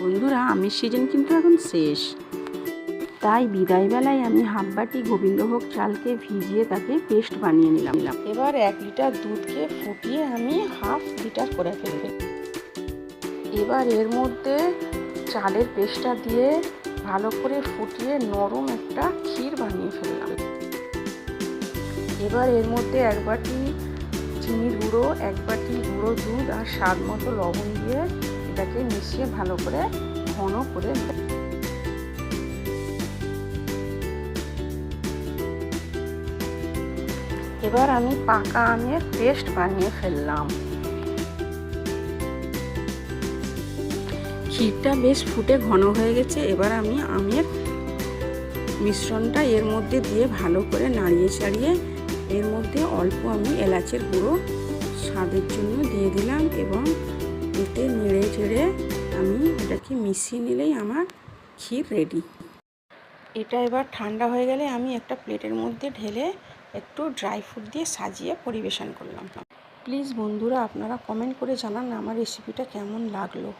বন্ধুরা, আমের সিজন কিন্তু এখন শেষ, তাই বিদায়বেলায় আমি হাফ বাটি গোবিন্দভোগ চালকে ভিজিয়ে তাকে পেস্ট বানিয়ে নিলাম। এবার 1 লিটার দুধকে ফুটিয়ে আমি হাফ লিটার করে ফেলব। এবার এর মধ্যে চালের পেস্টটা দিয়ে ভালো করে ফুটিয়ে নরম একটা ক্ষীর বানিয়ে ফেললাম। এবার এর মধ্যে 1 বাটি চিনির গুঁড়ো, 1 বাটি গুঁড়ো দুধ আর স্বাদ মতো লবণ দিয়ে এটাকে মিশিয়ে ভালো করে ঘন করে এবার আমি পাকা আমের পেস্ট বানিয়ে ফেললাম। ক্ষীরটা বেশ ফুটে ঘন হয়ে গেছে। এবার আমি আমের মিশ্রণটা এর মধ্যে দিয়ে ভালো করে নাড়িয়ে চাড়িয়ে এর মধ্যে অল্প আমি এলাচের গুঁড়ো স্বাদের জন্য দিয়ে দিলাম এবং এতে নেড়ে চেড়ে আমি এটাকে মিশিয়ে নিলেই আমার ক্ষীর রেডি। এটা এবার ঠান্ডা হয়ে গেলে আমি একটা প্লেটের মধ্যে ঢেলে একটু ড্রাই ফ্রুট দিয়ে সাজিয়ে পরিবেশন করলাম। প্লিজ বন্ধুরা, আপনারা কমেন্ট করে জানান আমার রেসিপিটা কেমন লাগলো।